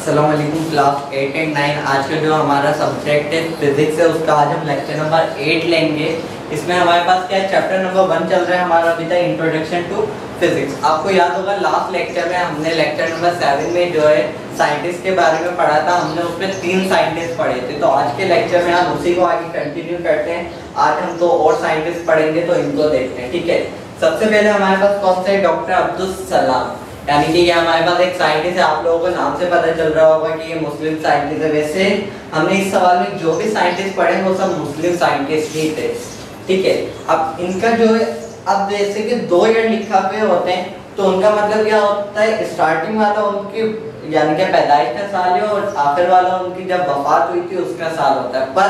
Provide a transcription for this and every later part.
अस्सलाम वालेकुम class 8 and 9। आज का जो हमारा सब्जेक्ट है फिजिक्स है, उसका आज हम लेक्चर नंबर 8 लेंगे। इसमें हमारे पास क्या है, चैप्टर नंबर 1 चल रहा है हमारा अभी तक, इंट्रोडक्शन टू फिजिक्स। आपको याद होगा लास्ट लेक्चर में हमने लेक्चर नंबर 7 में जो है साइंटिस्ट के बारे में पढ़ा था। हमने उसमें 3 साइंटिस्ट पढ़े थे, तो आज के लेक्चर में हम उसी को आगे कंटिन्यू करते हैं। आज हम 2 और साइंटिस्ट पढ़ेंगे, तो इनको देखते हैं। ठीक है, सबसे पहले हमारे पास कौन से डॉक्टर अब्दुल सलाम, यानी कि ये हमारे पास एक साइंटिस्ट है। आप लोगों को नाम से पता चल रहा होगा कि ये मुस्लिम साइंटिस्ट है। वैसे हमने इस सवाल में जो भी साइंटिस्ट पढ़े वो सब मुस्लिम साइंटिस्ट ही थे। ठीक है, अब इनका जो है, अब जैसे कि 2 ईयर लिखा हुए होते हैं, तो उनका मतलब क्या होता है, स्टार्टिंग वाला उनकी यानी कि पैदाइश का साल है और आखिर वाला उनकी जब वफात हुई थी उसका साल होता है। पर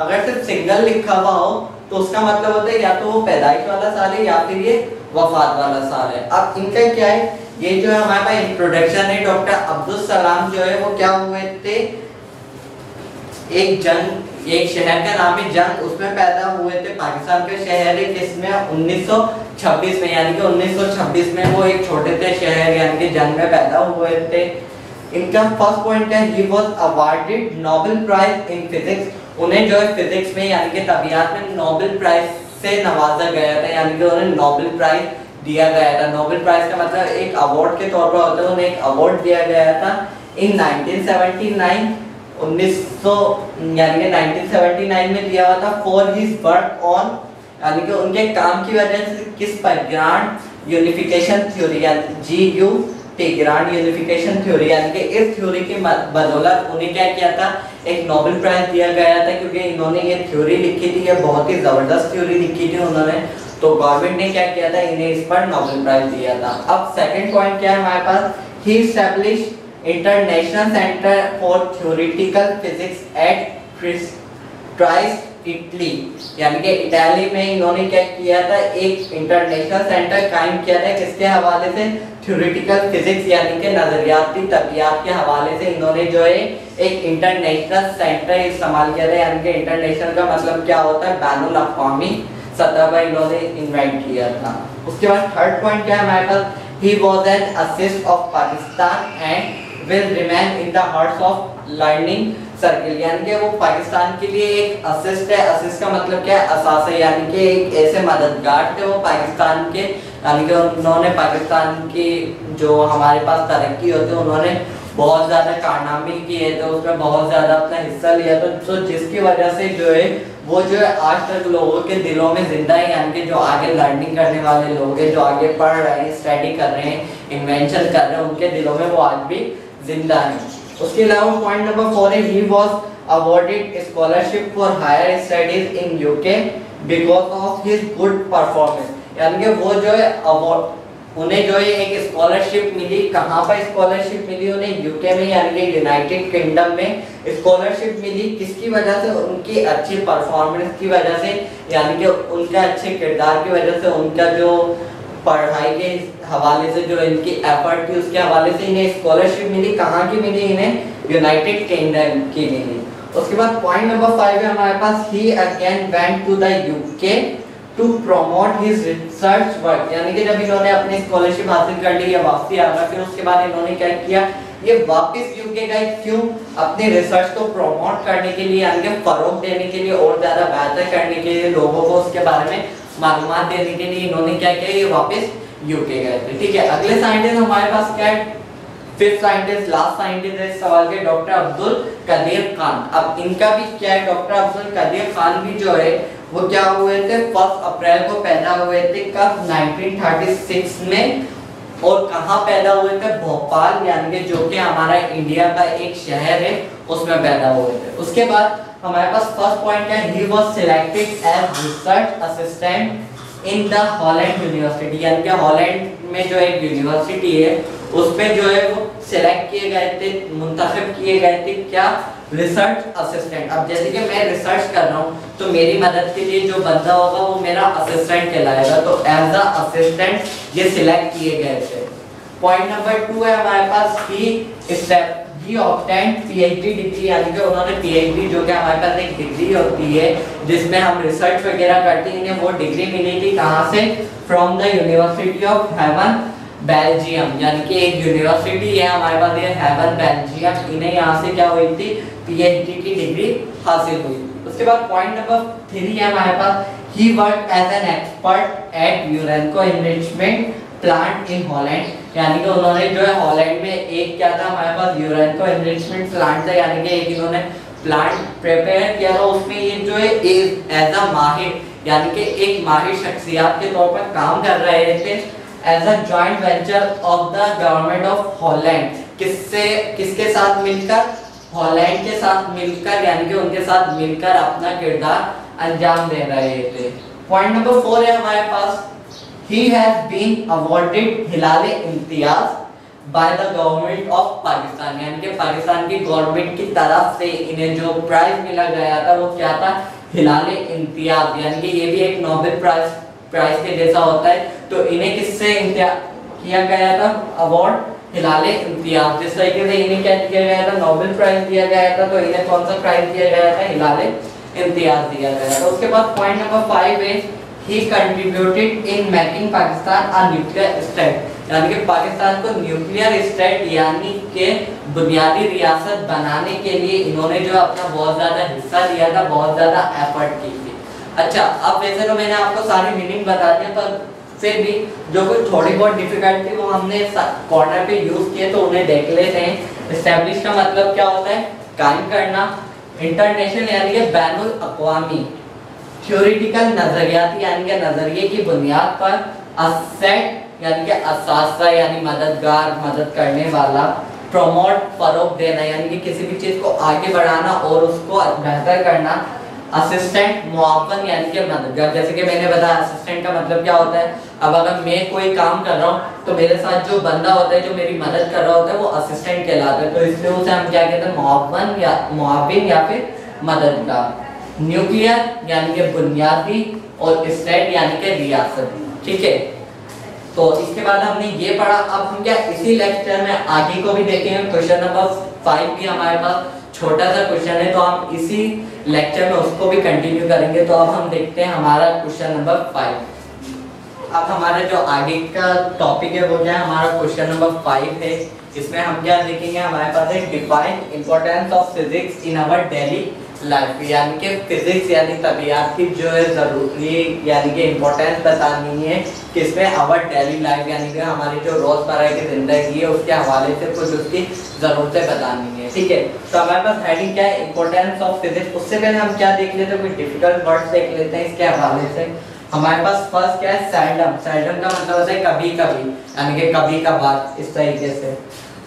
अगर सिर्फ सिंगल लिखा हुआ हो तो उसका मतलब होता है या तो वो पैदाइश वाला साल है या फिर ये वफात वाला साल है। अब इनका क्या है, ये जो है हमारे पास इंट्रोडक्शन है। डॉक्टर अब्दुल सलाम जो है वो क्या हुए थे, एक शहर का नाम है जंग, उसमें पैदा हुए थे। पाकिस्तान का शहर है, किसमें, 1926 में, यानी कि 1926 में वो एक छोटे से शहर यानी कि जंग में पैदा हुए थे। इनका फर्स्ट पॉइंट है, he was awarded Nobel Prize in physics. उन्हें जो है फिजिक्स में यानी कि तबियत में नोबेल प्राइज से नवाजा गया था, यानी कि उन्हें नोबेल प्राइज दिया गया था। नोबेल प्राइज का मतलब एक अवार्ड के तौर पर होता है, उन्हें एक अवार्ड दिया गया था इन 1979 यानी कि 1979 में दिया हुआ था फॉर हिज वर्क ऑन, यानी कि उनके काम की वजह से किस पर, ग्रांड यूनिफिकेशन थ्योरी, यानी GUT ग्रांड यूनिफिकेशन थ्योरी, यानी कि इस थ्योरी की बदौलत उन्हें क्या किया था, एक नोबेल प्राइज दिया गया था, क्योंकि इन्होंने ये थ्योरी लिखी थी। ये बहुत ही जबरदस्त थ्योरी लिखी थी उन्होंने, तो गवर्नमेंट ने क्या किया था, इन्हें इस पर नोबेल प्राइज दिया था। अब सेकंड पॉइंट क्या है हमारे पास, he establish international centre for theoretical physics at Trieste Italy, यानी कि इटाली में इन्होंने क्या किया था, एक इंटरनेशनल सेंटर कायम किया था। किसके हवाले से, थ्योरेटिकल फिजिक्स यानी कि नजरियाती तबियत के हवाले से इन्होंने जो है एक इंटरनेशनल सेंटर इस्तेमाल किया था। यानी कि इंटरनेशनल का मतलब क्या होता है, बैनुल अक़वामी सतह पर इन्होंने इन्वेंट किया था। उसके बाद थर्ड पॉइंट क्या है हमारे पास, he was an asset of Pakistan and will remain in the hearts of learning circle, यानी कि वो पाकिस्तान के लिए एक असिस्ट है। असिस्ट का मतलब क्या है, असासा, यानी कि एक ऐसे मददगार थे वो पाकिस्तान के, यानी कि उन्होंने पाकिस्तान की जो हमारे पास तरक्की होती है, उन्होंने बहुत ज़्यादा कारनामे किए थे, उसमें बहुत ज़्यादा अपना हिस्सा लिया था। तो जिसकी वजह से जो है वो जो है आज तक लोगों के दिलों में जिंदा है, यानी कि जो आगे लर्निंग करने वाले लोग हैं, जो आगे पढ़ रहे हैं, स्टडी कर रहे हैं, इन्वेंशन कर रहे हैं, उनके दिलों में वो आज भी जिंदा है। उसके अलावा पॉइंट नंबर 4 है, he was awarded scholarship for higher studies in UK because of his good performance, यानी कि वो जो है अवार्ड, उन्हें जो है एक स्कॉलरशिप मिली। कहाँ पर स्कॉलरशिप मिली उन्हें, UK में, यानी कि यूनाइटेड किंगडम में स्कॉलरशिप मिली। किसकी वजह से, उनकी अच्छी परफॉर्मेंस की वजह से, यानी कि उनके अच्छे किरदार की वजह से, उनका जो पढ़ाई के हवाले से जो इनकी एफर्ट थी उसके हवाले से इन्हें स्कॉलरशिप मिली। कहाँ की मिली, इन्हें यूनाइटेड किंगडम की मिली। उसके बाद पॉइंट नंबर 5 है हमारे पास, he again went to the UK to promote his research work, यानी कि जब इन्होंने अपनी स्कॉलरशिप हासिल कर ली या वापसी आ गया, फिर उसके बाद इन्होंने क्या किया, ये वापस UK गए। क्यों, अपने रिसर्च को प्रमोट करने के लिए, यानी कि फरोग देने के लिए और ज्यादा बेहतर करने के लिए, लोगों को उसके बारे में मालूमात देने के लिए इन्होंने क्या किया, ये वापस UK गए थे। ठीक है, अगले साइंटिस्ट हमारे पास क्या है, फिफ्थ साइंटिस्ट, लास्ट साइंटिस्ट है इस सवाल के, डॉक्टर अब्दुल कदीर खान। अब इनका भी क्या है, डॉक्टर अब्दुल कदीर खान भी जो है वो क्या हुए थे, 1 अप्रैल को पैदा हुए थे, कब, 1936 में। और कहाँ पैदा हुए थे, भोपाल, यानी कि जो कि हमारा इंडिया का एक शहर है, उसमें पैदा हुए थे। उसके बाद हमारे पास फर्स्ट पॉइंट है, he was selected as research assistant in the Holland university, यानी कि हॉलैंड में जो एक यूनिवर्सिटी है उस पे जो है वो सिलेक्ट किए गए थे, मुंतखब किए गए थे, क्या, रिसर्च असिस्टेंट। अब जैसे कि मैं रिसर्च कर रहा हूँ तो मेरी मदद के लिए जो बंदा होगा वो मेरा असिस्टेंट कहलाएगा, तो एज अ असिस्टेंट ये सिलेक्ट किए गए थे। पॉइंट नंबर 2 है हमारे पास, ही ऑब्टेन्ड PhD डिग्री, यानी कि उन्होंने PhD जो कि हमारे पास एक डिग्री होती है जिसमें हम रिसर्च वगैरह करते हैं, इन्हें वो डिग्री मिली थी कहाँ से, from the university of haven Belgium, यानी कि एक यूनिवर्सिटी है हमारे पास ये हेवन बेल्जियम, इन्हें यहाँ से क्या हुई थी, पीएचडी की डिग्री हासिल हुई। उसके बाद पॉइंट नंबर 3 है हमारे पास, he work as an expert at Urenco enrichment plant in Holland, यानी कि उन्होंने जो है हॉलैंड में एक क्या था हमारे पास यूरेनको एनरिचमेंट प्लांट था, यानी कि एक इन्होंने प्लांट प्रिपेयर किया था, उसमें ये जो है एज अ माहिर, यानी कि एक माहिर शख्सियत के तौर पर काम कर रहे थे as a joint venture of the government of Holland, किसके साथ मिलकर, हॉलैंड के साथ मिलकर, यानी कि उनके साथ मिलकर अपना किरदार अंजाम दे रहे थे। पॉइंट नंबर 4 है हमारे पास, he has been awarded हिलाले Imtiaz by the government of Pakistan, यानी कि पाकिस्तान की गवर्नमेंट की तरफ से इन्हें जो प्राइज मिला गया था वो क्या था, हिलाले इम्तियाज, यानी कि ये भी एक नोबेल प्राइज के जैसा होता है। तो इन्हें किससे किया गया था अवार्ड, हिलाले इम्तियाज, जिस तरीके से इन्हें क्या किया गया था, नोबेल प्राइज दिया गया था, तो इन्हें कौन सा प्राइज दिया गया था, हिलाले इम्तियाज दिया गया था। उसके बाद पॉइंट नंबर 5 है, he contributed in making Pakistan a nuclear state, यानी कि पाकिस्तान को न्यूक्लियर स्टेट यानी कि बुनियादी रियासत बनाने के लिए इन्होंने जो अपना बहुत ज़्यादा हिस्सा दिया था, बहुत ज़्यादा एफर्ट की थी। अच्छा, अब वैसे तो मैंने आपको सारी मीनिंग बता दिया, पर फिर भी जो कुछ थोड़ी बहुत डिफिकल्ट थी वो हमने कॉर्नर पे यूज़ किए, तो उन्हें देख लेते हैं। एस्टैब्लिश का मतलब क्या होता है, कायम करना, इंटरनेशनल यानी कि बैनुल अक़वामी, थ्योरेटिकल नजरियाती यानी कि नजरिए की बुनियाद पर, असेट यानी कि असासा यानी मददगार, मदद करने वाला, प्रमोट फरोग देना यानी कि किसी भी चीज को आगे बढ़ाना और उसको बेहतर करना, असिस्टेंट मुआवन यानी कि मददगार, जैसे कि मैंने बताया असिस्टेंट का मतलब क्या होता है, अब अगर मैं कोई काम कर रहा हूँ तो मेरे साथ जो बंदा होता है जो मेरी मदद कर रहा होता है वो असिस्टेंट कहलाता है, तो इसलिए उसे हम क्या कहते हैं, मुआवन या मुआविन या फिर मददगार। न्यूक्लियर यानी कि बुनियादी और स्टेट यानी कि रियासत, ठीक है। तो इसके बाद हमने ये पढ़ा, अब हम क्या इसी लेक्चर में आगे को भी देखेंगे। क्वेश्चन नंबर 5 भी हमारे पास छोटा सा क्वेश्चन है, तो हम इसी लेक्चर में उसको भी कंटिन्यू करेंगे। तो अब हम देखते हैं हमारा क्वेश्चन नंबर 5। अब हमारा जो आगे का टॉपिक है वो क्या है, हमारा क्वेश्चन नंबर 5 है। इसमें हम क्या देखेंगे, हमारे पास है define importance of physics in our daily life, यानी कि फिजिक्स यानी तबियत की जो है जरूरी यानी कि इम्पोर्टेंस बतानी है किसमें, आवर डेली लाइफ यानी कि हमारी जो रोजमर्रा की जिंदगी है उसके हवाले से कुछ उसकी जरूरतें बतानी है, ठीक है। तो हमारे पास हेडिंग क्या है, इंपॉर्टेंस ऑफ फिजिक्स। उससे पहले हम क्या देख लेते हैं, कुछ डिफिकल्ट वर्ड्स देख लेते हैं इसके हवाले से। हमारे पास फर्स्ट क्या है, सैल्डम, सैल्डम का मतलब होता है कभी कभी यानी कि कभी कभार, इस तरीके से।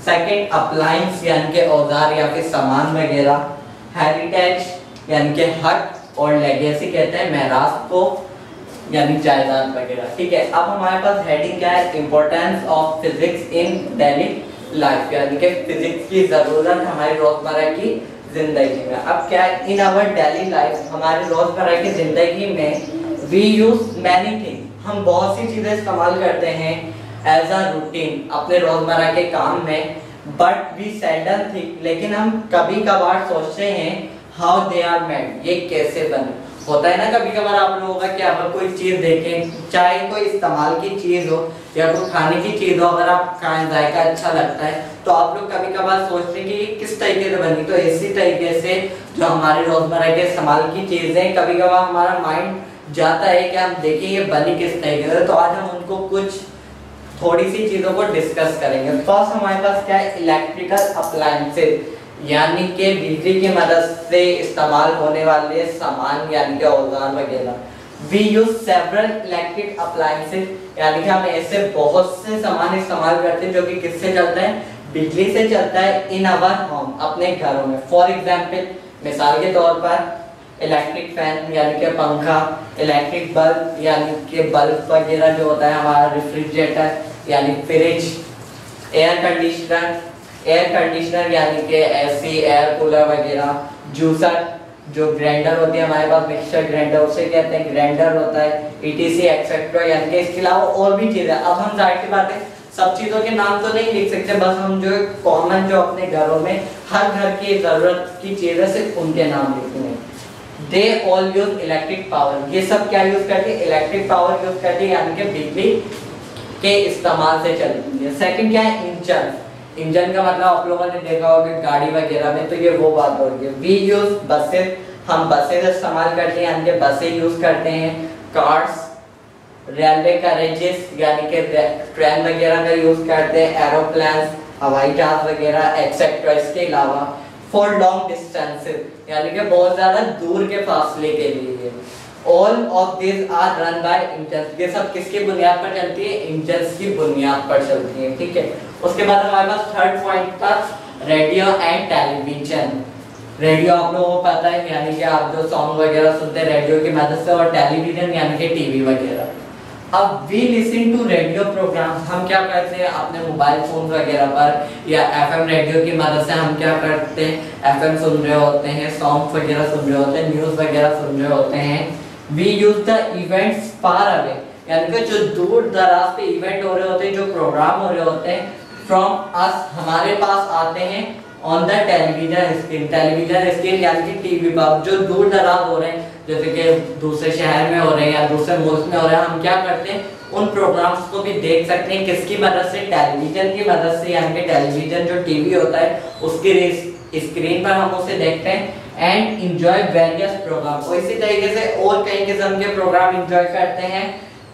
सेकंड अप्लायंस यानी कि औजार या फिर सामान वगैरह। हेरिटेज यानी कि हक, और लेगेसी कहते हैं मेरास को यानी जायदाद वगैरह, ठीक है। अब हमारे पास हेडिंग क्या है, importance of physics in daily life, यानी कि फिजिक्स की जरूरत हमारी रोजमर्रा की जिंदगी में। अब क्या है, इन आवर डेली लाइफ, हमारी रोजमर्रा की जिंदगी में वी यूज मैनी थिंग, हम बहुत सी चीजें इस्तेमाल करते हैं एज अ रूटीन अपने रोजमर्रा के काम में, बट वी सेल्डम थिंक, लेकिन हम कभी कभार सोचते हैं हाउ दे आर मेड, ये कैसे बने। होता है ना कभी कभार आप लोगों का कि अगर कोई चीज देखें, चाहे कोई इस्तेमाल की चीज हो या कोई खाने की चीज हो, अगर आप खाएं जायका अच्छा लगता है तो आप लोग कभी कभार सोचते हैं कि ये किस तरीके से बनी। तो इसी तरीके से जो हमारे रोजमर्रा के इस्तेमाल की चीजें, कभी कभार हमारा माइंड जाता है कि हम देखें ये बनी किस तरीके से। तो आज हम उनको कुछ थोड़ी सी चीजों को डिस्कस करेंगे। फर्स्ट हमारे पास क्या है, इलेक्ट्रिकल अप्लायंसेस यानी कि बिजली की मदद से इस्तेमाल होने वाले सामान यानी कि औजार वगैरह। We use several electric appliances यानी कि हम ऐसे बहुत से सामान इस्तेमाल करते हैं जो कि किससे चलता है, बिजली से चलता है, इन आवर होम, अपने घरों में। फॉर एग्जाम्पल, मिसाल के तौर पर इलेक्ट्रिक फैन यानी कि पंखा, इलेक्ट्रिक बल्ब यानी कि बल्ब वगैरह जो होता है, हमारा रेफ्रिजरेटर यानी फ्रिज, एयर कंडीशनर यानी कि एसी, एयर कूलर वगैरह, जूसर जो ग्राइंडर होती है हमारे पास, मिक्सचर ग्राइंडर उसे कहते हैं, ग्राइंडर होता है, ETC एक्सेट्रा, यानी कि इसके अलावा और भी चीजें। अब हम जाहिर सी बात है सब चीजों के नाम तो नहीं लिख सकते, बस हम जो कॉमन जो अपने घरों में हर घर की जरूरत की चीजें सिर्फ उनके नाम लिखेंगे। They all use electric power, ये सब क्या यूज करते हैं, इलेक्ट्रिक पावर यूज करते हैं यानी कि बिजली के इस्तेमाल से चलती है। सेकंड क्या है, इंजन। इंजन का मतलब आप लोगों ने देखा होगा गाड़ी वगैरह में, तो ये वो बात हो रही है। वी यूज बसेस, हम बसेस इस्तेमाल करते हैं यानी कि बसें यूज करते हैं। कार्स, रेलवे कैरेजेस यानी कि ट्रेन वगैरह का यूज करते हैं। एरोप्लेन, हवाई जहाज वगैरह एक्सेट्रा। इसके अलावा फॉर लॉन्ग डिस्टेंसेस यानी कि बहुत ज्यादा दूर के फासले के लिए। All of this are run by engine. ये सब किसकी बुनियाद पर चलती है, इंजन की बुनियाद पर चलती है, ठीक है। उसके बाद हमारे पास थर्ड पॉइंट था रेडियो एंड टेलीविजन। रेडियो आप लोगों को पता है यानी कि आप जो सॉन्ग वगैरह सुनते हैं रेडियो की मदद से, और टेलीविजन यानी कि टीवी वगैरह। अब we listen to radio program, हम क्या करते हैं अपने मोबाइल फोन वगैरह पर या एफएम रेडियो की मदद से हम क्या करते हैं, एफएम सुन रहे होते हैं, सॉन्ग वगैरह सुन रहे होते हैं, न्यूज़ वगैरह सुन रहे होते हैं। We use the events far away यानी कि जो दूर दराज पे इवेंट हो रहे होते हैं, जो प्रोग्राम हो रहे होते हैं, फ्रॉम अस हमारे पास आते हैं on the television screen. Television screen यानी कि टीवी पर जो दूर दराज हो रहे हैं, जैसे कि दूसरे शहर में हो रहे हैं या दूसरे मुल्क में हो रहे हैं, हम क्या करते हैं उन प्रोग्राम्स को भी देख सकते हैं। किसकी मदद से, टेलीविजन की मदद से, यानी कि टेलीविजन जो टीवी होता है उसकी स्क्रीन पर हम उसे देखते हैं। एंड एंजॉय वेरियस प्रोग्राम, और इसी तरीके से और कई किस्म के प्रोग्राम एंजॉय करते हैं।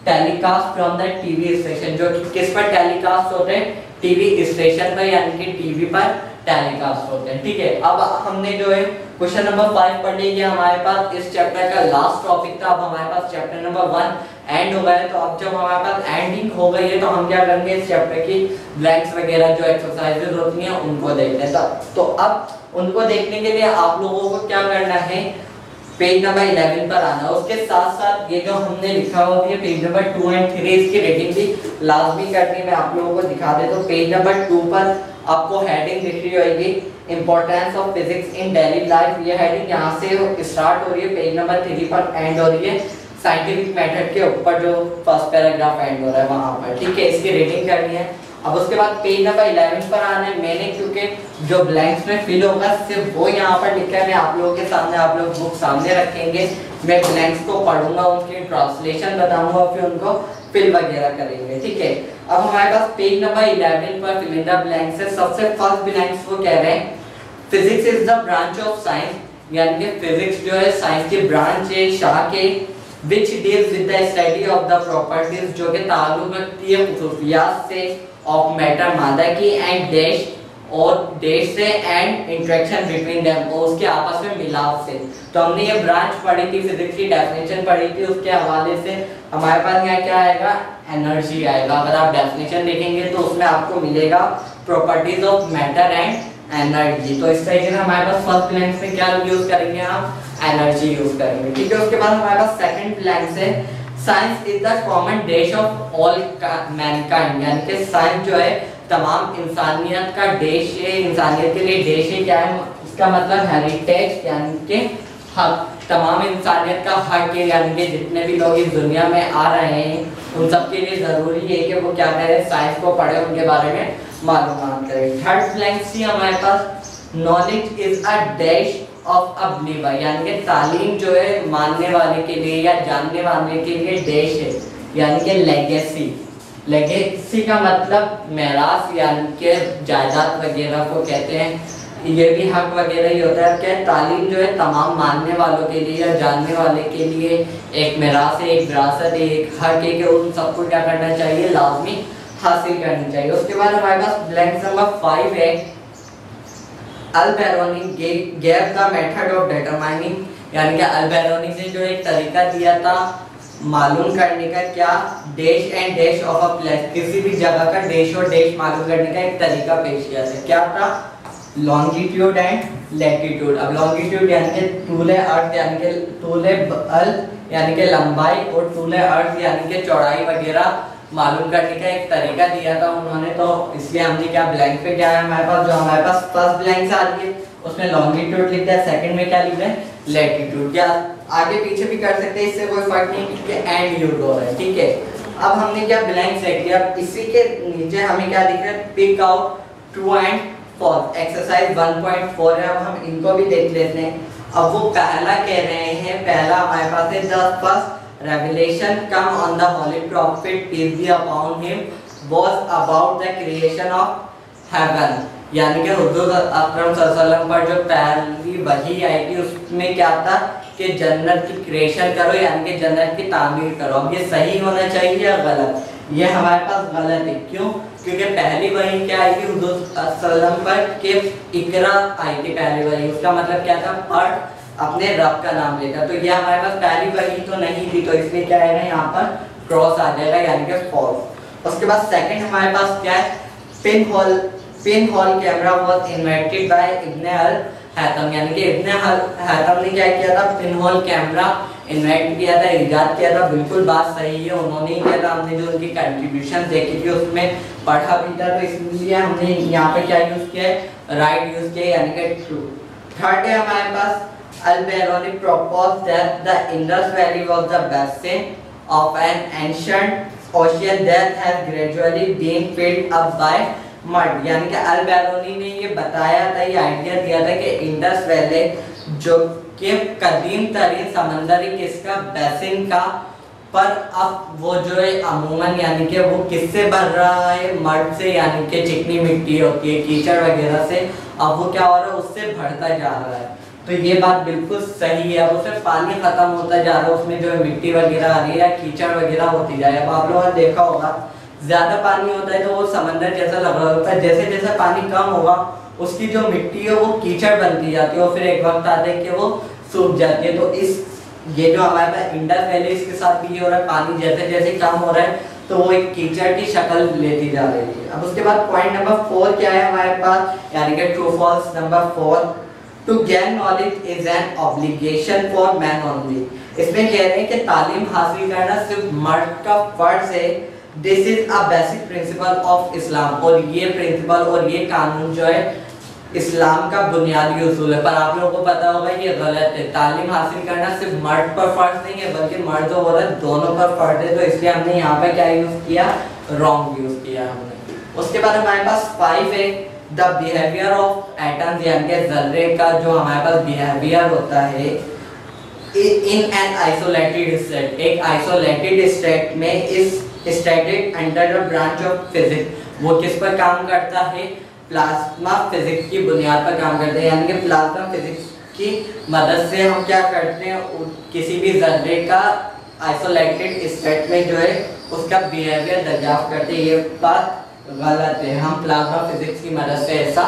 Telecast from the TV station, जो कि किस पर टेलीकास्ट होते हैं, टीवी स्टेशन पर यानी कि टीवी पर टेलीकास्ट होते हैं, ठीक है। अब हमने जो है क्वेश्चन नंबर 5 पढ़ लिया, हमारे पास इस चैप्टर का लास्ट टॉपिक था। अब हमारे पास चैप्टर नंबर 1 एंड हो गया है, तो अब जब हमारे पास एंडिंग हो गई है तो हम क्या करेंगे, इस चैप्टर की ब्लैंक्स वगैरह जो एक्सरसाइजेज होती हैं उनको देखते हैं। तो अब उनको देखने के लिए आप लोगों को क्या करना है, पेज नंबर 11 पर आना। उसके साथ साथ ये जो हमने लिखा हुआ है पेज नंबर 2 और 3, इसकी रीडिंग भी लाजमी करनी है। मैं आप लोगों को दिखा देता हूँ। पेज नंबर 2 पर आपको हेडिंग दिख रही होगी, importance of physics in daily life. ये हेडिंग यहाँ से स्टार्ट हो रही है, पेज नंबर 3 पर एंड हो रही है। साइंटिफिक मेथड के ऊपर जो फर्स्ट पैराग्राफ एंड हो रहा है वहां पर, ठीक है। इसकी रीडिंग करनी है। अब उसके बाद पेज नंबर 11 पर आना है। मैंने क्योंकि जो ब्लैंक्स में फिल होगा सिर्फ वो यहाँ पर लिखा है, मैं आप लोगों के सामने, आप लोग बुक सामने रखेंगे, मैं ब्लैंक्स को पढ़ूंगा, उनकी ट्रांसलेशन बताऊंगा, फिर उनको फिल वगैरह करेंगे, ठीक है। अब हमारे पास पेज नंबर 11 पर फिल इन द ब्लैंक्स है। सबसे फर्स्ट ब्लैंक्स वो कह रहे हैं physics is the branch of science, यानी कि फिजिक्स जो है साइंस की ब्रांच है, शाख है, which deals with the study of the properties, जो के ताल्लुक रखती है खुसूसियात से, of matter मादा की, and dash और dash से, and interaction between them और उसके आपस में मिलाव से। तो हमने ये ब्रांच पढ़ी थी, फिजिक्स की डेफिनेशन पढ़ी थी, उसके हवाले से हमारे पास यहाँ क्या आएगा, एनर्जी आएगा। अगर आप डेफिनेशन देखेंगे तो उसमें आपको मिलेगा properties of matter and energy. तो इस तरीके से हमारे पास फर्स्ट ब्लैंक से क्या यूज करेंगे, हम एनर्जी यूज करेंगे, ठीक है। उसके बाद हमारे पास सेकंड ब्लैंक से science is the common dash of all Mankind, यानी कि साइंस जो है तमाम इंसानियत का डैश है, इंसानियत के लिए डैश है। क्या है इसका मतलब, हेरिटेज यानी कि हक, तमाम इंसानियत का हक है, यानी कि जितने भी लोग इस दुनिया में आ रहे हैं उन सब के लिए जरूरी है कि वो क्या करें, साइंस को पढ़े, उनके बारे में मालूमात करें। थर्ड ब्लैंक सी हमारे पास knowledge is a dash of a believer, यानी कि तालीम जो है मानने वाले के लिए या जानने वाले के लिए डैश है, यानी कि लेगेसी। लेगेसी का मतलब मेरास यानी कि जायदाद वगैरह को कहते हैं, ये भी हक वगैरह ही होता है। क्या तालीम जो है तमाम मानने वालों के लिए या जानने वाले के लिए एक मेरास है, एक विरासत है, एक हक है कि उन सबको क्या करना चाहिए, लाजमी हासिल करनी चाहिए। उसके बाद हमारे पास ब्लैंक नंबर 5 है, Al-Biruni gave the method of determining, यानी कि अल-बेरूनी ने जो एक तरीका दिया था मालूम करने का, क्या, dash and dash of a place, किसी भी जगह का डैश और डैश मालूम करने का एक तरीका पेश किया था। क्या था, लॉन्गिट्यूड एंड लैटिट्यूड। अब लॉन्गिट्यूड यानी कि तूले अर्थ, यानी कि तूले अल यानी कि लंबाई, और तूले अर्थ यानी कि चौड़ाई वगैरह मालूम करने का एक तरीका दिया था उन्होंने। तो इसलिए हमने क्या ब्लैंक पे क्या है हमारे पास, जो हमारे पास फर्स्ट ब्लैंक से आ रही है उसमें लॉन्गिट्यूड लिख दिया, सेकंड में क्या लिख रहे हैं, लैटिट्यूड। क्या आगे पीछे भी कर सकते हैं, इससे कोई फर्क नहीं क्योंकि एंड यूज हो रहा है, ठीक है। अब हमने क्या ब्लैंक सेट किया, इसी के नीचे हमें क्या दिख रहा है, pick out true and false, exercise 1.4 है। अब हम इनको भी देख लेते हैं। अब वो पहला कह रहे हैं, पहला हमारे पास है the first revelation come on the holy prophet peace be upon him was about the creation of heaven, यानी कि हुजूर अकरम सल्लल्लाहु अलैहि वसल्लम पर जो पहली वही आई थी उसमें क्या था कि जन्नत की क्रिएशन करो, यानी कि जन्नत की तामीर करो। अब ये सही होना चाहिए या गलत? ये हमारे पास गलत है। क्यों? क्योंकि पहली वही क्या आई थी हुजूर सल्लल्लाहु अलैहि वसल्लम पर कि इकरा आई थी पहली वही, उसका मतलब क्या था? पढ़ अपने रब का नाम लेकर। तो ये हमारे पास पहली वही तो नहीं थी, तो इसलिए क्या आएगा यहाँ पर क्रॉस आ जाएगा, यानी कि फॉल्स। उसके बाद सेकंड हमारे पास क्या है? Pin hole camera was invented by Ibn al Haytham, यानी कि इब्न अल हैतम ने क्या किया था? पिन होल कैमरा इन्वेंट किया था, इजाद किया था। बिल्कुल बात सही है, उन्होंने ही किया था। हमने जो उनकी कंट्रीब्यूशन देखी थी उसमें पढ़ा भी था, तो इसलिए हमने यहाँ पे क्या यूज किया है? राइट यूज किया, यानी कि ट्रू। थर्ड है हमारे पास Al-Biruni proposed that the Indus Valley was the basin of an ancient ocean that has gradually been filled up by mud, यानी कि अल-बिरूनी ने ये बताया था, ये आइडिया दिया था कि इंडस वैली जो कि कदीम तरीन समंदरी किसका बेसिन का, पर अब वो जो है अमूमन यानी कि वो किससे भर रहा है? मड से, यानी कि चिकनी मिट्टी होती है कीचड़ वगैरह से। अब वो क्या हो रहा है? उससे भरता जा रहा है। तो ये बात बिल्कुल सही है। अब उसमें पानी खत्म होता जा रहा है, उसमें जो है मिट्टी वगैरह आ रही है या कीचड़ वगैरह होती जाए। अब आप लोगों ने देखा होगा ज्यादा पानी होता है तो वो समंदर जैसा लग रहा होता है, जैसे जैसे पानी कम होगा उसकी जो मिट्टी है वो कीचड़ बनती जाती है और फिर एक वक्त आता है कि वो सूख जाती है। तो इस ये जो हमारे पास इंडस वैली इसके साथ भी ये हो रहा है, पानी जैसे जैसे कम हो रहा है तो वो एक कीचड़ की शक्ल लेती जा रही है। अब उसके बाद पॉइंट नंबर 4 क्या है हमारे पास? यानी कि true false number 4, To gain knowledge is an obligation for man only। इसमें कह रहे हैं कि तालीम हासिल करना सिर्फ मर्द का फर्ज है। This is a basic principle of Islam, और ये प्रिंसिपल और ये कानून जो है इस्लाम का बुनियादी उसूल है। पर आप लोगों को पता होगा ये गलत है। तालीम हासिल करना सिर्फ मर्द पर फर्ज नहीं है, बल्कि मर्द और औरत दोनों पर फर्ज है। तो इसलिए हमने यहाँ पे क्या यूज किया? रॉन्ग यूज किया हमने। उसके बाद हमारे पास 5 है द बिहेवियर ऑफ एटम्स, यानी कि जर्रे का जो हमारे पास बिहेवियर होता है इन एन आइसोलेटेड स्टेट, एक आइसोलेटेड स्टेट में इस studied under the branch of physics. वो किस पर काम करता है? प्लाज्मा फिजिक्स की बुनियाद पर काम करते हैं, यानी कि प्लाज्मा फिजिक्स की मदद से हम क्या करते हैं? किसी भी जर्रे का आइसोलेटेड स्टेट में जो है उसका बिहेवियर दरियाफ्त करते हैं। ये बात गलत है, हम प्लाज्मा फिजिक्स की मदद से ऐसा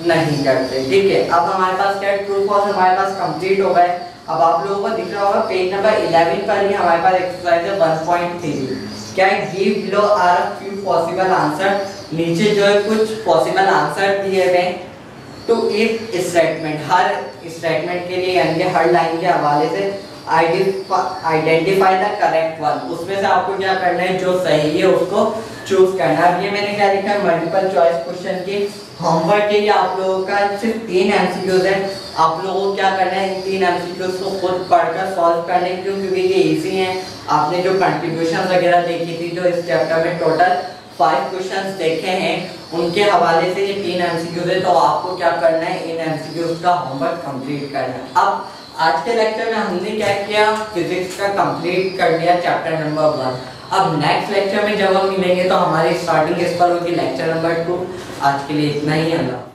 नहीं करते। ठीक है, अब हमारे पास क्या ट्रू फॉल्स हमारे पास कंप्लीट हो गए। अब आप लोगों को दिख रहा होगा पेज नंबर 11 पर ही हमारे पास एक्सरसाइज है 1.3। क्या है? Give below are a few possible answer. नीचे जो है कुछ पॉसिबल आंसर दिए हुए टू ईच स्टेटमेंट, हर स्टेटमेंट के लिए यानी कि हर लाइन के हवाले से आइडेंटिफाई द करेक्ट वन। उसमें से आपको क्या करना है? जो सही है उसको चूज करना है। अब ये मैंने क्या लिखा है? मल्टीपल चॉइस क्वेश्चन की होमवर्क है, ये आप लोगों का सिर्फ 3 एमसीक्यूज है। आप लोगों को क्या करना है? इन 3 एमसीक्यूज को खुद पढ़कर सॉल्व करने, क्योंकि ये इजी हैं। आपने जो कंट्रीब्यूशन वगैरह देखी थी, जो इस चैप्टर में टोटल 5 क्वेश्चंस देखे हैं, उनके हवाले से ये 3 एमसीक्यूज है। तो आपको क्या करना है? इन एमसीक्यूज का होमवर्क कंप्लीट करना है। अब आज के लेक्चर में हमने क्या किया? फिजिक्स का कंप्लीट कर लिया चैप्टर नंबर 1। अब नेक्स्ट लेक्चर में जब हम मिलेंगे तो हमारी स्टार्टिंग इस पर होगी लेक्चर नंबर 2। आज के लिए इतना ही। अल्लाह।